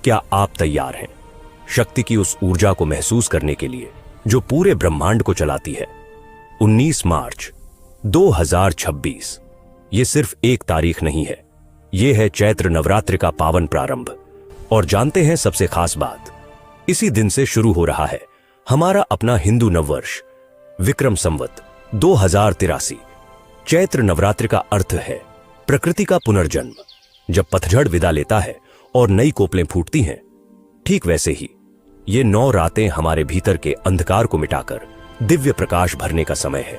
क्या आप तैयार हैं शक्ति की उस ऊर्जा को महसूस करने के लिए जो पूरे ब्रह्मांड को चलाती है? 19 मार्च 2026 ये सिर्फ एक तारीख नहीं है, ये है चैत्र नवरात्रि का पावन प्रारंभ। और जानते हैं सबसे खास बात, इसी दिन से शुरू हो रहा है हमारा अपना हिंदू नववर्ष विक्रम संवत 2083। चैत्र नवरात्रि का अर्थ है प्रकृति का पुनर्जन्म। जब पतझड़ विदा लेता है और नई कोपलें फूटती हैं, ठीक वैसे ही ये 9 रातें हमारे भीतर के अंधकार को मिटाकर दिव्य प्रकाश भरने का समय है।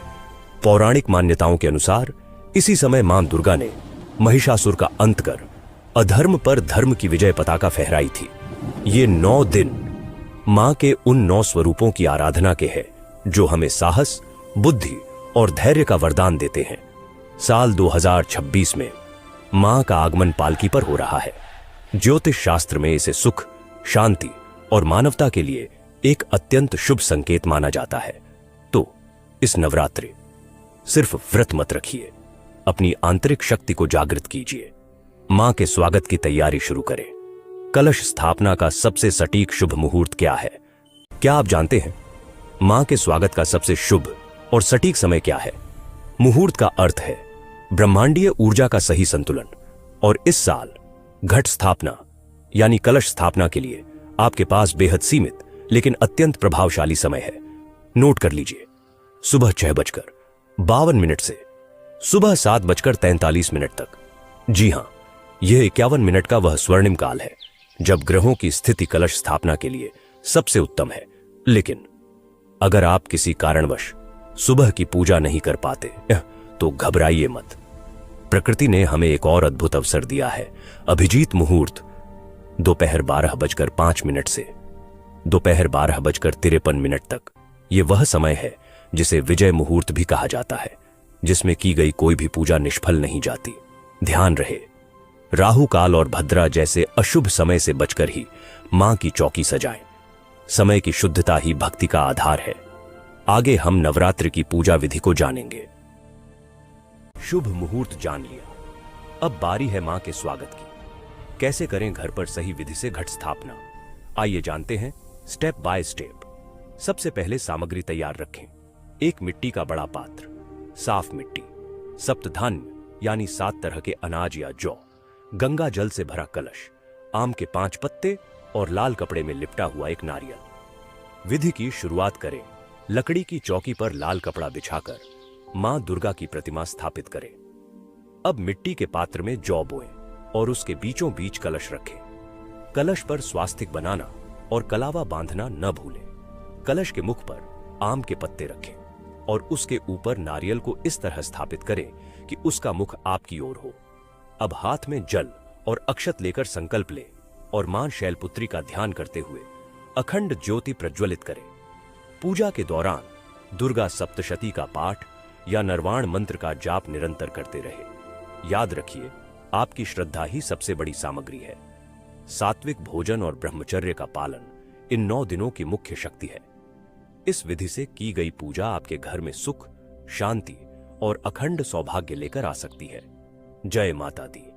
पौराणिक मान्यताओं के अनुसार इसी समय मां दुर्गा ने महिषासुर का अंत कर अधर्म पर धर्म की विजय पताका फहराई थी। ये 9 दिन मां के उन 9 स्वरूपों की आराधना के हैं जो हमें साहस, बुद्धि और धैर्य का वरदान देते हैं। साल 2026 में मां का आगमन पालकी पर हो रहा है। ज्योतिष शास्त्र में इसे सुख, शांति और मानवता के लिए एक अत्यंत शुभ संकेत माना जाता है। तो इस नवरात्रि सिर्फ व्रत मत रखिए, अपनी आंतरिक शक्ति को जागृत कीजिए। मां के स्वागत की तैयारी शुरू करें। कलश स्थापना का सबसे सटीक शुभ मुहूर्त क्या है? क्या आप जानते हैं मां के स्वागत का सबसे शुभ और सटीक समय क्या है? मुहूर्त का अर्थ है ब्रह्मांडीय ऊर्जा का सही संतुलन। और इस साल घट स्थापना यानी कलश स्थापना के लिए आपके पास बेहद सीमित लेकिन अत्यंत प्रभावशाली समय है। नोट कर लीजिए, सुबह 6:52 से सुबह 7:43 तक। जी हां, यह 51 मिनट का वह स्वर्णिम काल है जब ग्रहों की स्थिति कलश स्थापना के लिए सबसे उत्तम है। लेकिन अगर आप किसी कारणवश सुबह की पूजा नहीं कर पाते तो घबराइए मत। प्रकृति ने हमें एक और अद्भुत अवसर दिया है। अभिजीत मुहूर्त दोपहर 12:05 से दोपहर 12:53 तक। यह वह समय है जिसे विजय मुहूर्त भी कहा जाता है, जिसमें की गई कोई भी पूजा निष्फल नहीं जाती। ध्यान रहे, राहु काल और भद्रा जैसे अशुभ समय से बचकर ही मां की चौकी सजाएं। समय की शुद्धता ही भक्ति का आधार है। आगे हम नवरात्रि की पूजा विधि को जानेंगे। शुभ मुहूर्त जान लिया, अब बारी है मां के स्वागत की। कैसे करें घर पर सही विधि से घट स्थापना? आइए जानते हैं स्टेप बाय स्टेप। सबसे पहले सामग्री तैयार रखें। एक मिट्टी का बड़ा पात्र, साफ मिट्टी, सप्तधान्य यानी 7 तरह के अनाज या जौ, गंगा जल से भरा कलश, आम के 5 पत्ते और लाल कपड़े में लिपटा हुआ एक नारियल। विधि की शुरुआत करें। लकड़ी की चौकी पर लाल कपड़ा बिछाकर मां दुर्गा की प्रतिमा स्थापित करें। अब मिट्टी के पात्र में जौ बोएं और उसके बीचों बीच कलश रखें। कलश पर स्वास्तिक बनाना और कलावा बांधना न भूलें। कलश के मुख पर आम के पत्ते रखें और उसके ऊपर नारियल को इस तरह स्थापित करें कि उसका मुख आपकी ओर हो। अब हाथ में जल और अक्षत लेकर संकल्प लें और मां शैलपुत्री का ध्यान करते हुए अखंड ज्योति प्रज्वलित करें। पूजा के दौरान दुर्गा सप्तशती का पाठ या नरवाण मंत्र का जाप निरंतर करते रहे। याद रखिए, आपकी श्रद्धा ही सबसे बड़ी सामग्री है। सात्विक भोजन और ब्रह्मचर्य का पालन इन 9 दिनों की मुख्य शक्ति है। इस विधि से की गई पूजा आपके घर में सुख, शांति और अखंड सौभाग्य लेकर आ सकती है। जय माता दी।